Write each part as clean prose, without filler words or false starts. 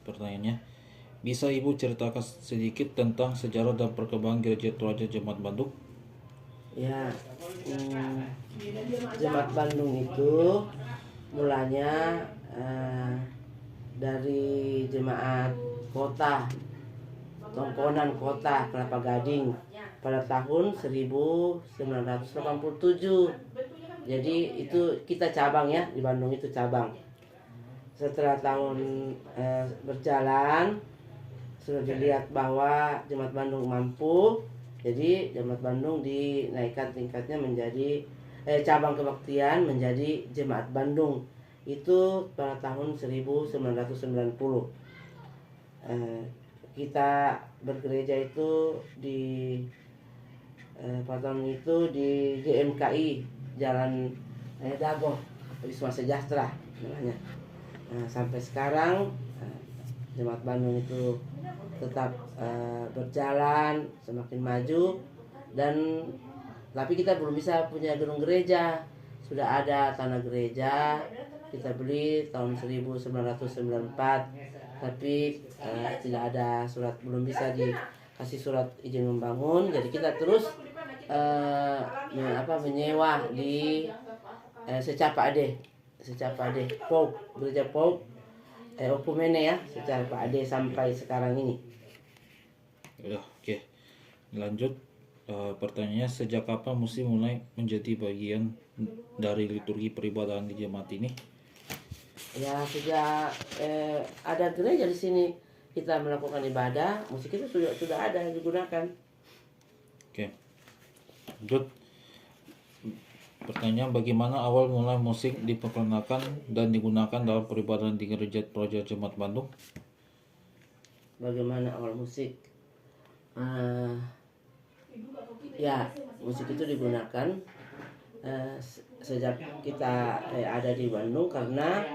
pertanyaannya, bisa Ibu ceritakan sedikit tentang sejarah dan perkembangan Gereja Toraja Jemaat Bandung? Ya, Jemaat Bandung itu mulanya dari jemaat kota Tongkonan Kota Kelapa Gading pada tahun 1987. Jadi itu kita cabang ya, di Bandung itu cabang. Setelah tahun berjalan, sudah dilihat bahwa Jemaat Bandung mampu, jadi Jemaat Bandung dinaikkan tingkatnya menjadi cabang kebaktian menjadi Jemaat Bandung. Itu pada tahun 1990. Kita bergereja itu di pada tahun itu di GMKI Jalan Dago, Wisma Sejahtera namanya. Sampai sekarang Jemaat Bandung itu tetap berjalan semakin maju, dan tapi kita belum bisa punya gedung gereja. Sudah ada tanah gereja, kita beli tahun 1994, tapi tidak ada surat, belum bisa dikasih surat izin membangun. Jadi kita terus menyewa di Secapa Ade Pop, gereja Pop Okumene ya, Secapa Ade sampai sekarang ini. Ya, oke. Lanjut, pertanyaannya, sejak kapan musik mulai menjadi bagian dari liturgi peribadahan di jemaat ini? Ya, sejak ada gereja di sini kita melakukan ibadah, musik itu sudah ada yang digunakan. Oke. Lanjut, pertanyaan, bagaimana awal mulai musik diperkenalkan dan digunakan dalam peribadahan di Gereja Toraja Jemaat Bandung? Bagaimana awal musik? Ya, musik itu digunakan sejak kita ada di Bandung, karena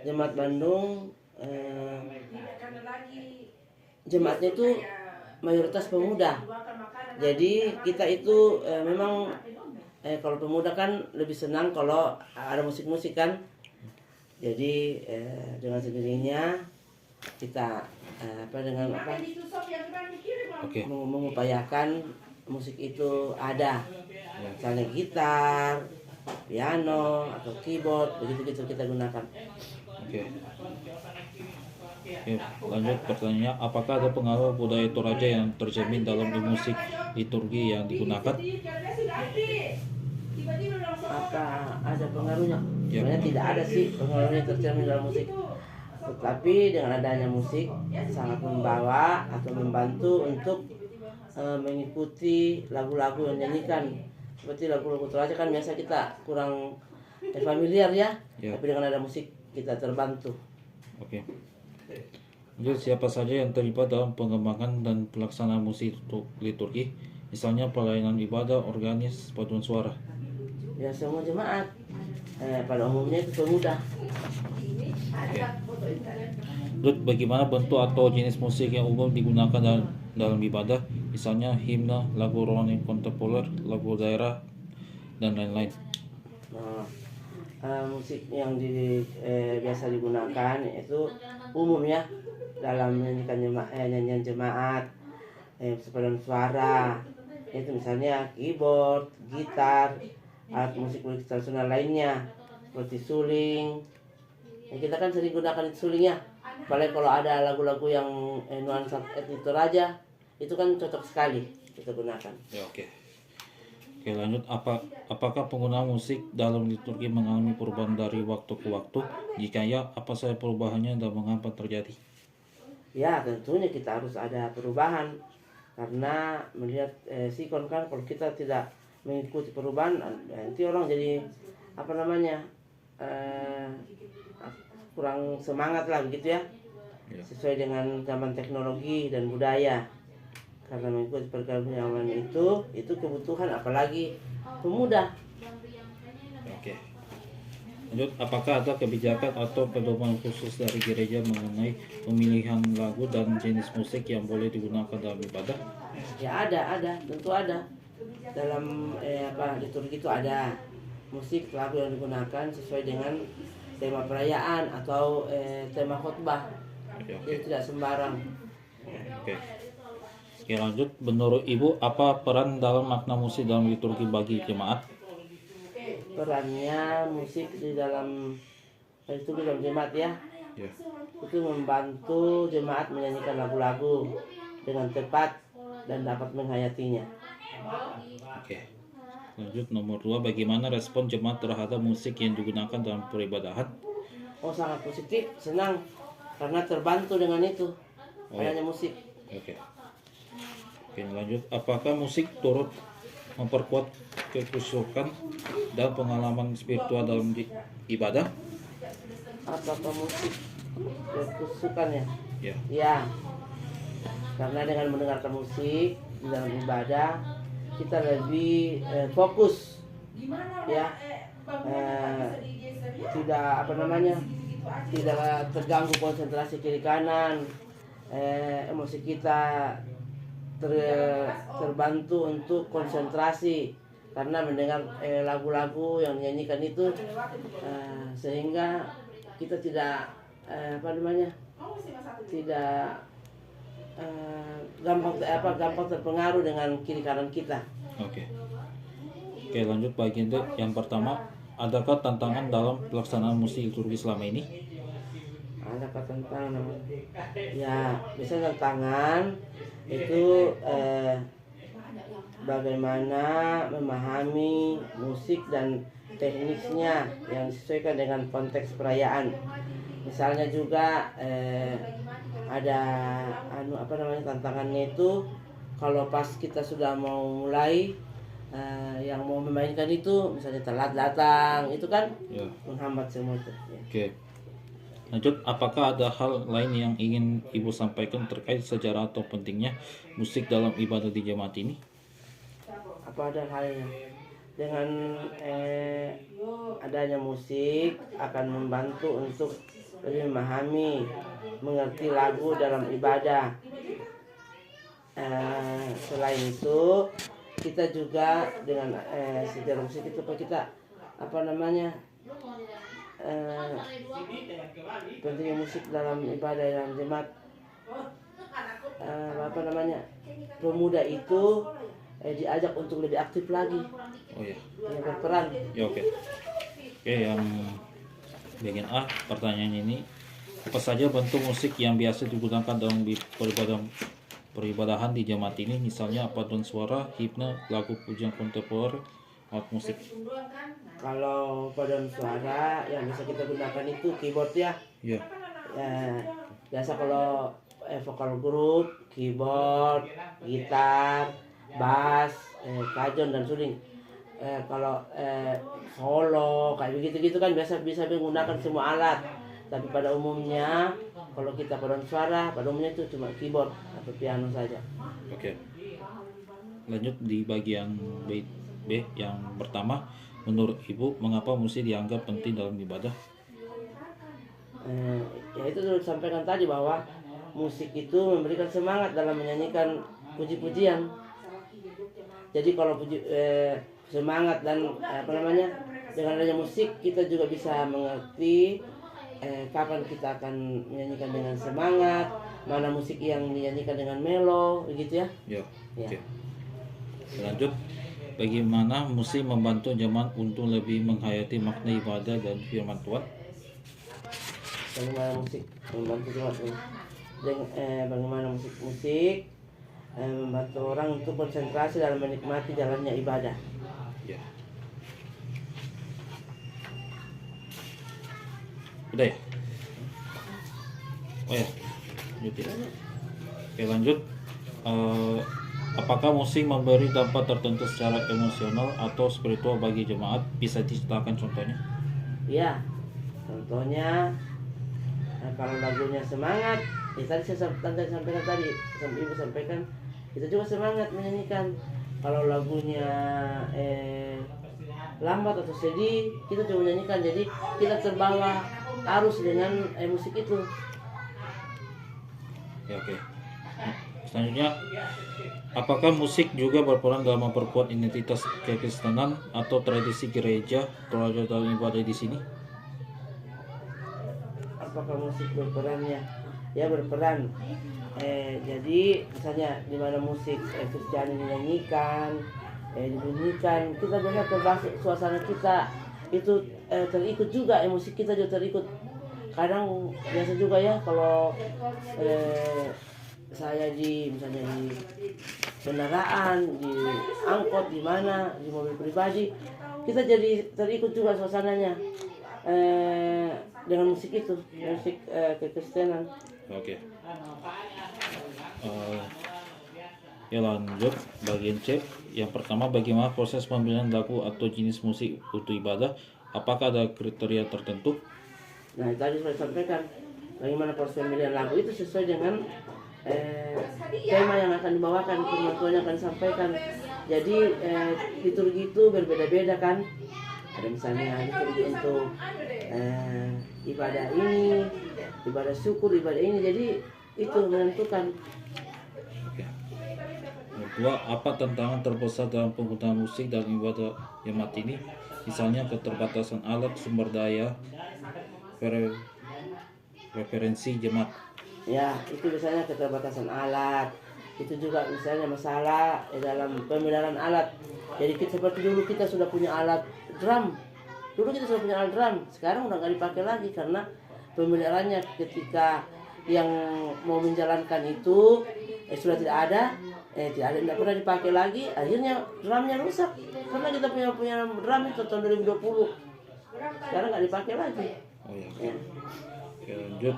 Jemaat Bandung jemaatnya itu mayoritas pemuda. Jadi kita itu memang kalau pemuda kan lebih senang kalau ada musik-musik kan. Jadi dengan sendirinya kita mengupayakan musik itu ada, misalnya gitar, piano atau keyboard, begitu kita gunakan. Oke, lanjut pertanyaannya, apakah ada pengaruh budaya Toraja yang tercermin dalam musik liturgi yang digunakan? Apa ada pengaruhnya? Ya. Sebenarnya tidak ada sih pengaruhnya tercermin dalam musik. Tetapi dengan adanya musik sangat membawa atau membantu untuk mengikuti lagu-lagu yang dinyanyikan. Seperti lagu-lagu Toraja kan biasa kita kurang familiar ya. Tapi dengan ada musik kita terbantu. Oke. Lanjut, siapa saja yang terlibat dalam pengembangan dan pelaksanaan musik liturgi, misalnya pelayanan ibadah, organis, paduan suara? Ya, semua jemaat. Pada umumnya itu pemuda. Oke. Lanjut, bagaimana bentuk atau jenis musik yang umum digunakan dalam ibadah, misalnya himne, lagu rohani kontemporer, lagu daerah, dan lain-lain? Musik yang biasa digunakan itu umum ya, dalam nyanyian jemaat, paduan suara, itu misalnya keyboard, gitar, alat musik tradisional lainnya seperti suling. Kita kan sering gunakan sulingnya, apalagi kalau ada lagu-lagu yang nuansa etnis Toraja, itu kan cocok sekali kita gunakan. Ya, oke. Oke, lanjut, apakah penggunaan musik dalam liturgi mengalami perubahan dari waktu ke waktu? Jika ya, apa saja perubahannya dan mengapa terjadi? Ya, tentunya kita harus ada perubahan, karena melihat sikon kan, kalau kita tidak mengikuti perubahan, nanti orang jadi kurang semangat lah begitu ya. Sesuai dengan zaman teknologi dan budaya. Karena mengikuti perkembangan itu kebutuhan, apalagi pemuda. Oke. Lanjut, apakah ada kebijakan atau pedoman khusus dari gereja mengenai pemilihan lagu dan jenis musik yang boleh digunakan dalam ibadah? Ya, ada, tentu ada. Dalam liturgi itu ada musik lagu yang digunakan sesuai dengan tema perayaan atau tema khotbah. Ya, oke. Jadi tidak sembarang. Oke. Oke, lanjut. Menurut Ibu, apa peran dalam makna musik dalam liturgi bagi jemaat? Perannya musik di dalam itu di dalam jemaat ya, Ya. itu membantu jemaat menyanyikan lagu-lagu dengan tepat dan dapat menghayatinya. Oke. Lanjut nomor 2, bagaimana respon jemaat terhadap musik yang digunakan dalam peribadahan? Oh, sangat positif, senang karena terbantu dengan itu. Oh, ya. Adanya musik. Oke. Oke, lanjut. Apakah musik turut memperkuat kekhusyukan dan pengalaman spiritual dalam ibadah? Apakah musik berkesukaan ya? Ya. Ya, karena dengan mendengarkan musik di dalam ibadah kita lebih fokus, ya, tidak tidak terganggu konsentrasi kiri kanan, emosi kita terbantu untuk konsentrasi karena mendengar lagu-lagu yang dinyanyikan itu, sehingga kita tidak tidak gampang terpengaruh dengan kiri kanan kita. Oke. Oke, lanjut bagian yang pertama. Adakah tantangan dalam pelaksanaan musik liturgi selama ini? Adakah tantangan? Ya, bisa tantangan itu bagaimana memahami musik dan teknisnya yang disesuaikan dengan konteks perayaan. Misalnya juga ada tantangannya itu kalau pas kita sudah mau mulai, yang mau memainkan itu misalnya telat datang, itu kan Ya. menghambat semua itu ya. Oke. Lanjut, apakah ada hal lain yang ingin Ibu sampaikan terkait sejarah atau pentingnya musik dalam ibadah di jemaat ini? Apa ada halnya dengan adanya musik akan membantu untuk lebih memahami, mengerti lagu dalam ibadah. Selain itu kita juga dengan sejarah musik itu kita pentingnya musik dalam ibadah dalam jemaat, pemuda itu diajak untuk lebih aktif lagi. Oh ya. Yang berperan. Ya, oke. Oke, yang bagian A, pertanyaan ini, apa saja bentuk musik yang biasa digunakan dalam peribadahan di jemaat ini? Misalnya paduan suara, himne, lagu pujian kontemporer, alat musik. Kalau paduan suara yang bisa kita gunakan itu keyboard ya. Ya. Biasa kalau vokal grup, keyboard, gitar, bass, kajon dan suling. Kalau solo kayak begitu kan biasa bisa menggunakan semua alat. Tapi pada umumnya kalau kita paduan suara, pada umumnya itu cuma keyboard atau piano saja. Oke. Lanjut di bagian B yang pertama, menurut Ibu mengapa musik dianggap penting dalam ibadah? Ya itu sudah disampaikan tadi bahwa musik itu memberikan semangat dalam menyanyikan puji-pujian. Jadi kalau semangat dan dengan adanya musik kita juga bisa mengerti kapan kita akan menyanyikan dengan semangat, mana musik yang dinyanyikan dengan melo, begitu ya. Ya. Ya. Oke. Lanjut, bagaimana musik membantu jemaat untuk lebih menghayati makna ibadah dan firman Tuhan? Bagaimana musik membantu jemaat bagaimana musik membantu orang untuk konsentrasi dalam menikmati jalannya ibadah. Ya. Udah ya? Oh ya, lanjut ya. Oke, lanjut. Apakah musik memberi dampak tertentu secara emosional atau spiritual bagi jemaat? Bisa diceritakan contohnya? Ya, contohnya kalau lagunya semangat, tadi saya sampaikan tadi, Ibu sampaikan, kita juga semangat menyanyikan. Kalau lagunya lambat atau sedih, kita juga menyanyikan. Jadi kita terbawa arus dengan musik itu. Ya, oke. Selanjutnya, apakah musik juga berperan dalam memperkuat identitas kekristenan atau tradisi gereja terhadap dalam ibadah di sini? Apakah musik berperannya? ya berperan. Jadi misalnya di mana musik Kristiani dinyanyikan, dibunyikan, kita biasa termasuk suasana kita itu terikut juga, musik kita juga terikut. Kadang biasa juga ya kalau saya misalnya di kendaraan, di angkot, di mana, di mobil pribadi, kita jadi terikut juga suasananya dengan musik itu, musik kekristenan. Oke. Ya lanjut bagian C. Yang pertama, bagaimana proses pemilihan lagu atau jenis musik untuk ibadah? Apakah ada kriteria tertentu? Nah, tadi saya sampaikan bagaimana proses pemilihan lagu itu sesuai dengan tema yang akan dibawakan, firman Tuhan yang akan disampaikan. Jadi liturgi itu berbeda-beda kan. Ada misalnya liturgi untuk ibadah ini, ibadah syukur, ibadah ini. Jadi itu menentukan. Oke. Kedua, apa tantangan terbesar dalam penggunaan musik dalam ibadah jemaat ini? Misalnya keterbatasan alat, sumber daya, referensi jemaat. Ya, itu biasanya keterbatasan alat. Itu juga misalnya masalah dalam pemeliharaan alat. Jadi seperti dulu kita sudah punya alat drum. Dulu kita sudah punya alat drum. Sekarang udah nggak dipakai lagi karena pemeliharaannya ketika yang mau menjalankan itu sudah tidak ada, tidak pernah dipakai lagi. Akhirnya drumnya rusak karena kita punya drum itu tahun 2020. Sekarang nggak dipakai lagi. Oh ya. Oke, lanjut.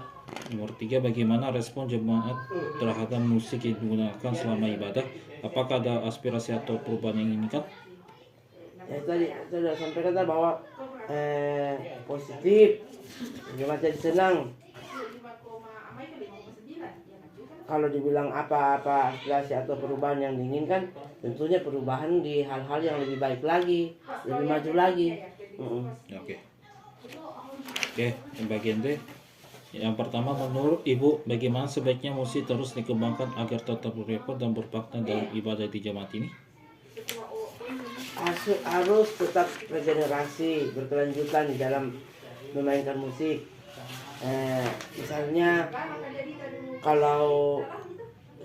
Nomor 3, bagaimana respon jemaat terhadap musik yang digunakan selama ibadah? Apakah ada aspirasi atau perubahan yang diinginkan? Ya, tadi saya sudah sampaikan bahwa positif, jemaat jadi senang. Kalau dibilang apa aspirasi atau perubahan yang diinginkan, tentunya perubahan di hal-hal yang lebih baik lagi, lebih maju lagi. Oke, yang bagian D. Yang pertama, menurut Ibu, bagaimana sebaiknya musik terus dikembangkan agar tetap berefek dan bermakna dalam ibadah di jemaat ini? Harus tetap regenerasi, berkelanjutan di dalam memainkan musik. Misalnya kalau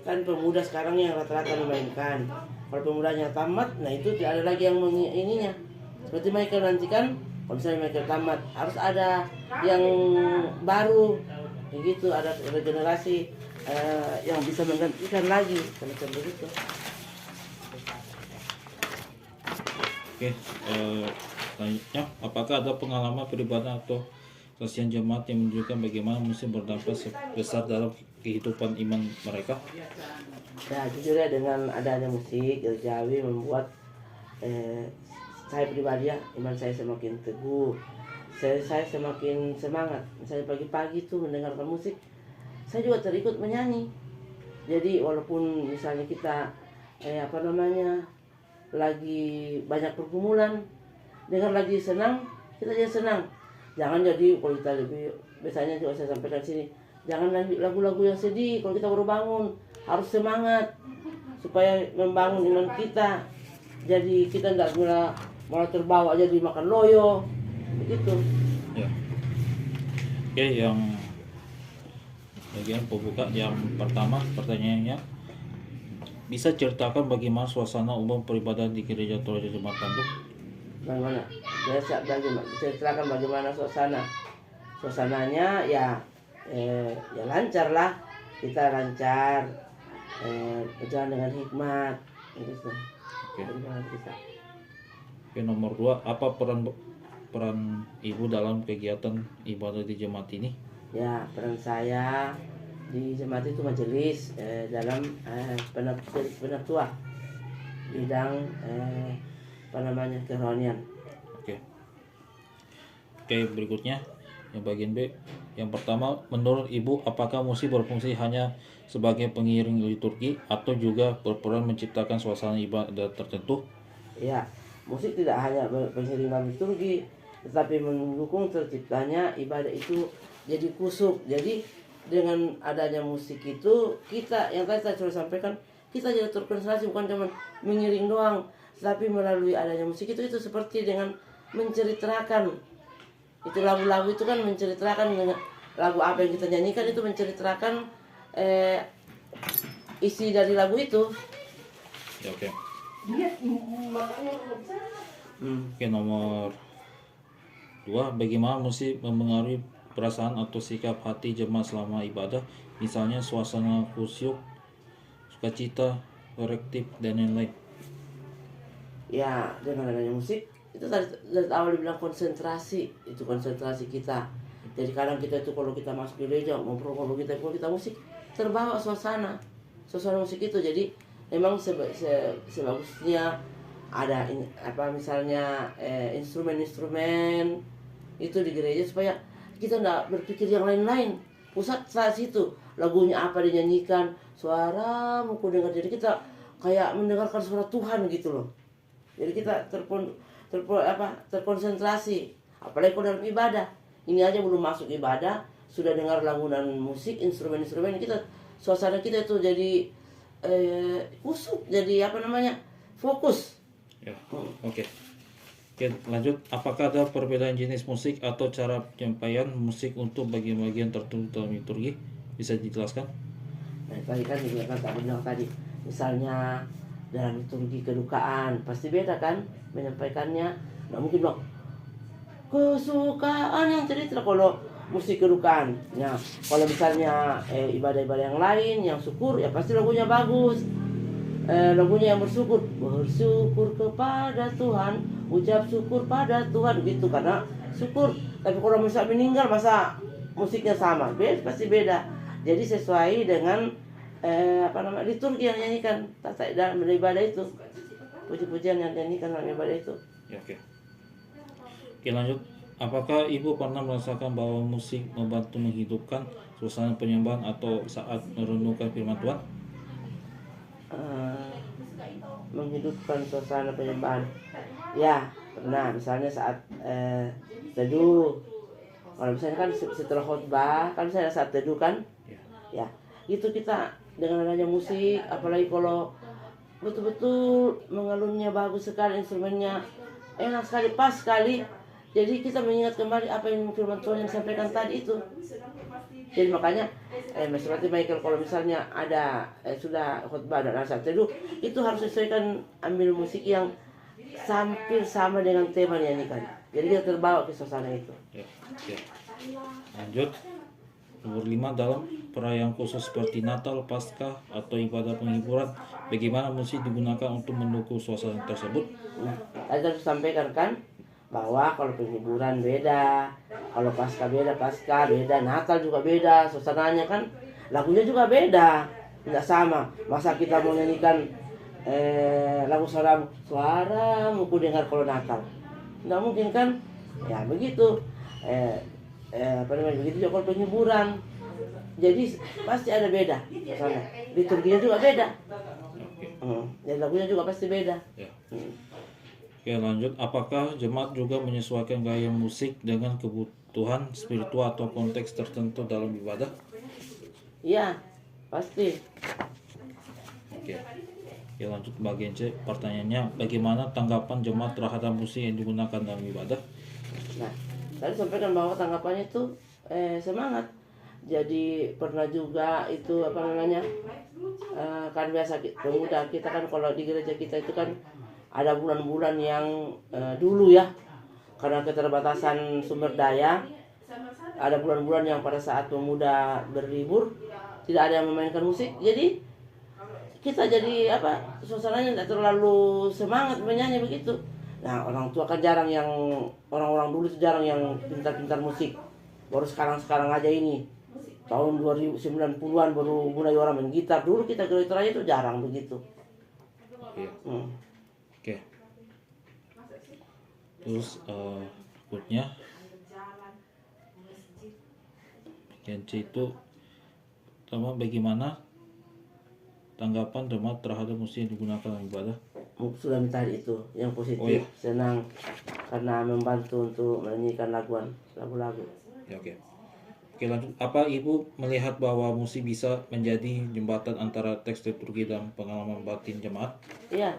kan pemuda sekarang yang rata-rata memainkan, kalau pemudanya tamat, nah itu tidak ada lagi yang ininya. Seperti Michael nanti kan, kalau misalnya Michael tamat, harus ada yang baru, begitu, ada regenerasi yang bisa menggantikan lagi, semacam begitu. Oke, selanjutnya, apakah ada pengalaman pribadi atau kasihan jemaat yang menunjukkan bagaimana musik berdampak besar dalam kehidupan iman mereka? Ya, jujur ya, dengan adanya musik gerejawi membuat saya pribadi ya, iman saya semakin teguh, saya semakin semangat. Misalnya pagi-pagi tuh mendengarkan musik, saya juga terikut menyanyi. Jadi walaupun misalnya kita lagi banyak pergumulan, dengar lagi senang, kita jadi senang. Jangan jadi kalau kita lebih, biasanya juga saya sampaikan sini, jangan lagu-lagu yang sedih. Kalau kita baru bangun harus semangat supaya membangun iman kita. Jadi kita nggak malah terbawa aja dimakan loyo begitu. Ya. Oke, yang bagian pembuka yang pertama, pertanyaannya, bisa ceritakan bagaimana suasana umum peribadatan di gereja Toraja Jemaat Bandung? Bagaimana? Bisa ceritakan bagaimana suasananya ya lancar lah, kita lancar, berjalan dengan hikmat gitu. Oke, nomor 2, apa peran Ibu dalam kegiatan ibadah di jemaat ini? Ya, peran saya di jemaat itu majelis dalam penatua bidang kerohanian. Oke, berikutnya yang bagian B. Yang pertama, menurut Ibu, apakah musik berfungsi hanya sebagai pengiring liturgi atau juga berperan menciptakan suasana ibadah tertentu? Ya, musik tidak hanya pengiring liturgi, tetapi mendukung terciptanya ibadah itu jadi kusuk. Jadi dengan adanya musik itu, kita yang tadi saya sudah sampaikan, kita jadi terkonsentrasi, bukan cuma mengiring doang, tapi melalui adanya musik itu seperti dengan menceritakan. Itu lagu-lagu itu kan menceritakan lagu apa yang kita nyanyikan itu menceritakan isi dari lagu itu. Ya, oke. Hmm. Oke, nomor 2, bagaimana musik mempengaruhi perasaan atau sikap hati jemaat selama ibadah, misalnya suasana khusyuk, sukacita, korektif, dan lain-lain. Ya, dengan adanya musik itu dari awal dibilang konsentrasi, itu konsentrasi kita. Jadi kadang kita itu kalau kita masuk gereja ngobrol, kalau kita musik terbawa suasana musik itu. Jadi memang sebagusnya ada misalnya instrumen-instrumen itu di gereja supaya kita nggak berpikir yang lain-lain, pusat saat situ lagunya apa dinyanyikan, suaramu ku dengar, jadi kita kayak mendengarkan suara Tuhan gitu loh. Jadi kita terkonsentrasi, apalagi kalau dalam ibadah. Ini aja belum masuk ibadah sudah dengar lagu dan musik, instrumen-instrumen, kita suasana kita itu jadi kusuk, jadi fokus. Ya, oke. Oke, lanjut. Apakah ada perbedaan jenis musik atau cara penyampaian musik untuk bagian-bagian tertentu dalam liturgi? Bisa dijelaskan? Nah, tadi kan bilang tadi, misalnya dalam liturgi kedukaan pasti beda kan menyampaikannya. Nggak mungkin bilang kesukaan yang cerita kalau musik kedukaan. Nah, kalau misalnya ibadah-ibadah yang lain yang syukur ya pasti lagunya bagus. Lagunya yang bersyukur kepada Tuhan, ucap syukur pada Tuhan gitu, karena syukur. Tapi kalau misalnya meninggal masa musiknya sama, pasti beda. Jadi sesuai dengan liturgi yang nyanyikan dalam ibadah itu, puji-pujian yang nyanyikan dalam ibadah itu. Ya, oke. Oke, lanjut. Apakah Ibu pernah merasakan bahwa musik membantu menghidupkan suasana penyembahan atau saat merenungkan firman Tuhan? Menghidupkan suasana penyembahan, ya pernah. Misalnya saat teduh, kalau misalnya kan setelah khotbah kan saya saat teduh kan, ya itu kita dengan adanya musik, apalagi kalau betul-betul mengalunnya bagus sekali, instrumennya enak sekali, pas sekali. Jadi kita mengingat kembali apa yang firman Tuhan yang disampaikan tadi itu. Jadi makanya seperti Michael, kalau misalnya ada sudah khotbah dan saat teduh, itu harus sesuaikan, ambil musik yang hampir sama dengan tema yang nyanyikan. Jadi kita terbawa ke suasana itu. Ya, oke. Lanjut. Nomor 5, dalam perayaan khusus seperti Natal, Paskah, atau ibadah penghiburan, bagaimana musik digunakan untuk mendukung suasana tersebut? Nah, tadi harus sampaikan kan bahwa kalau penghiburan beda, kalau Paskah beda, Natal juga beda, suasananya kan, lagunya juga beda, tidak sama. Masa kita mau nyanyikan lagu suaramu ku dengar kalau Natal, tidak mungkin kan? Ya begitu. Begitu juga kalau penghiburan. Jadi pasti ada beda suasana. Liturginya juga beda. Dan lagunya juga pasti beda. Ya. Oke, lanjut. Apakah jemaat juga menyesuaikan gaya musik dengan kebutuhan spiritual atau konteks tertentu dalam ibadah? Iya, pasti. Oke. Oke, lanjut bagian C. Pertanyaannya, bagaimana tanggapan jemaat terhadap musik yang digunakan dalam ibadah? Nah, tadi sampaikan bahwa tanggapannya itu semangat. Jadi pernah juga itu kan biasa pemuda kita kan, kalau di gereja kita itu kan ada bulan-bulan yang dulu ya, karena keterbatasan sumber daya, ada bulan-bulan yang pada saat pemuda berlibur tidak ada yang memainkan musik. Jadi kita jadi suasananya tidak terlalu semangat menyanyi begitu. Nah, orang tua kan jarang, yang orang-orang dulu itu jarang yang pintar-pintar musik. Baru sekarang aja ini tahun 2090-an baru mulai orang main gitar. Dulu kita gereja raya itu jarang begitu. Oke. Terus berikutnya bagian C itu pertama, bagaimana tanggapan jemaat terhadap musik yang digunakan dalam ibadah? Sudah minta itu yang positif. Oh, iya. Senang karena membantu untuk menyanyikan lagu-lagu. Ya, oke. Oke, lanjut. Apa Ibu melihat bahwa musik bisa menjadi jembatan antara teks liturgi dan pengalaman batin jemaat? Iya,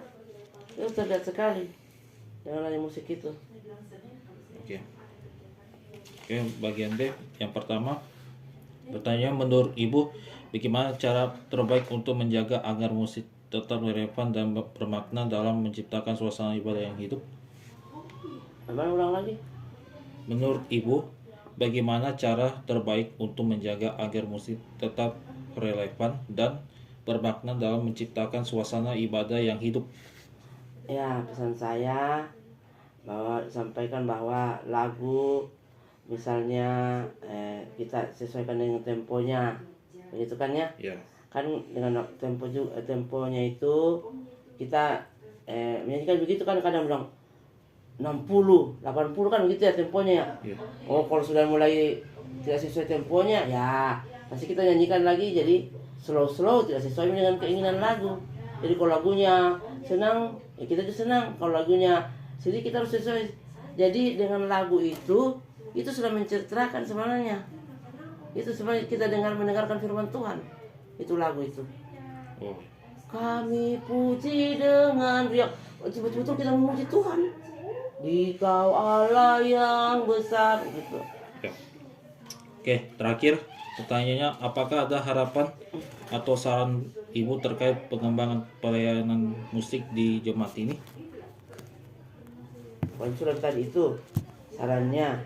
itu terlihat sekali dengan adanya musik itu. Oke. Oke, bagian B. Yang pertama, Pertanyaan, menurut Ibu, bagaimana cara terbaik untuk menjaga agar musik tetap relevan dan bermakna dalam menciptakan suasana ibadah yang hidup? Abang ulang lagi. Menurut Ibu, bagaimana cara terbaik untuk menjaga agar musik tetap relevan dan bermakna dalam menciptakan suasana ibadah yang hidup? Ya, pesan saya bahwa sampaikan bahwa lagu misalnya kita sesuaikan dengan temponya, begitu kan ya? Ya. Kan dengan tempo juga temponya itu kita menyanyikan begitu kan, kadang bilang 60, 80 kan begitu ya temponya ya. Ya. Oh, kalau sudah mulai tidak sesuai temponya ya pasti kita nyanyikan lagi jadi slow tidak sesuai dengan keinginan lagu. Jadi kalau lagunya senang ya kita juga senang, kalau lagunya sedih kita harus sesuai. Jadi dengan lagu itu sudah menceritakan sebenarnya. Itu sebenarnya kita mendengarkan firman Tuhan. Itu lagu itu. Oh. Kami puji dengan riak. Betul-betul kita memuji Tuhan. Dikau Allah yang besar gitu. Ya. Oke, terakhir pertanyaannya, apakah ada harapan atau saran Ibu terkait pengembangan pelayanan musik di jemaat ini? Konsulat tadi itu sarannya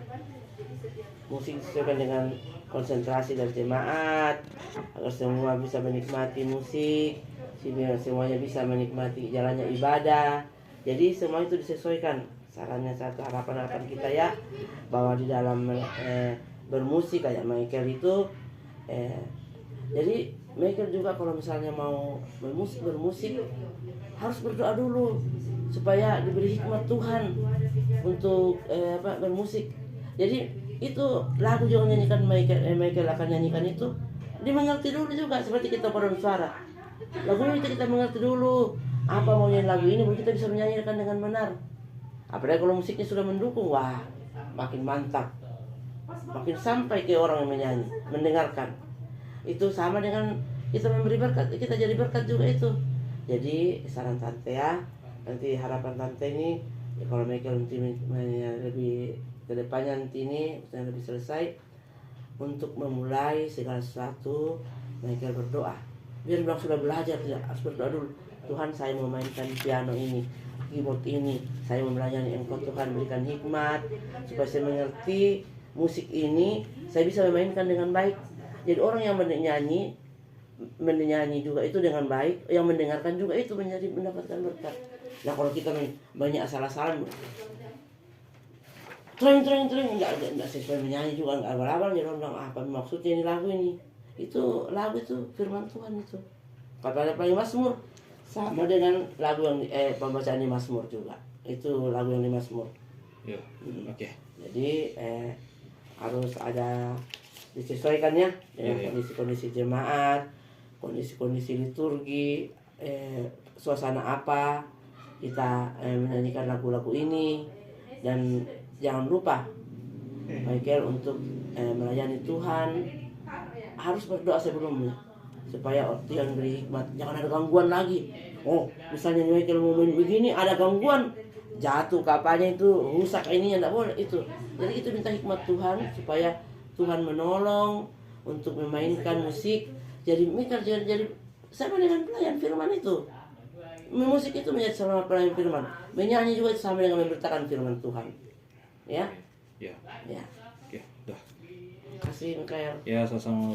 musik disesuaikan dengan konsentrasi dari jemaat agar semua bisa menikmati musik, semuanya bisa menikmati jalannya ibadah. Jadi semua itu disesuaikan. Sarannya satu, harapan kita ya bahwa di dalam bermusik kayak Michael itu jadi Michael juga kalau misalnya mau bermusik harus berdoa dulu supaya diberi hikmat Tuhan untuk bermusik. Jadi itu lagu yang nyanyikan Michael akan nyanyikan itu dimengerti dulu juga seperti kita paduan suara. Lagunya kita mengerti dulu apa maunya lagu ini baru kita bisa menyanyikan dengan benar. Apalagi kalau musiknya sudah mendukung, wah makin mantap, makin sampai ke orang yang menyanyi, mendengarkan. Itu sama dengan kita memberi berkat, kita jadi berkat juga itu. Jadi saran tante ya, nanti harapan tante ini ya kalau mereka nanti lebih ke depannya nanti ini lebih selesai untuk memulai segala sesuatu, mereka berdoa. Biar bilang sudah belajar tidak harus berdoa dulu. Tuhan, saya mau mainkan piano ini, keyboard ini, saya mau melayani Engkau Tuhan, berikan hikmat supaya saya mengerti musik ini, saya bisa memainkan dengan baik. Jadi orang yang menyanyi juga itu dengan baik, yang mendengarkan juga itu mendapatkan berkat. Nah kalau kita banyak asal-asalan, tring nggak sesuai menyanyi juga, nggak abal-abal, jadi orang bilang apa maksudnya ini lagu ini? Itu lagu itu firman Tuhan itu. Pada paling Mazmur sama dengan lagu yang pembacaan di Mazmur juga. Itu lagu yang di Mazmur. Ya. Oke. Jadi harus ada disesuaikannya dengan kondisi-kondisi jemaat, kondisi-kondisi liturgi, suasana apa kita menyanyikan lagu-lagu ini. Dan jangan lupa Michael untuk melayani Tuhan harus berdoa sebelumnya supaya Tuhan beri hikmat, jangan ada gangguan lagi. Oh misalnya Michael mau main begini ada gangguan, jatuh kapalnya itu rusak ini, tidak boleh itu. Jadi itu minta hikmat Tuhan supaya Tuhan menolong untuk memainkan musik. Jadi Michael jadi sama dengan pelayan firman itu. Musik itu menjadi sama pelayan firman, menyanyi juga sama dengan memberitakan firman Tuhan. Ya. Ya. Ya. Oke, dah. Kasih Michael. Ya, sama-sama.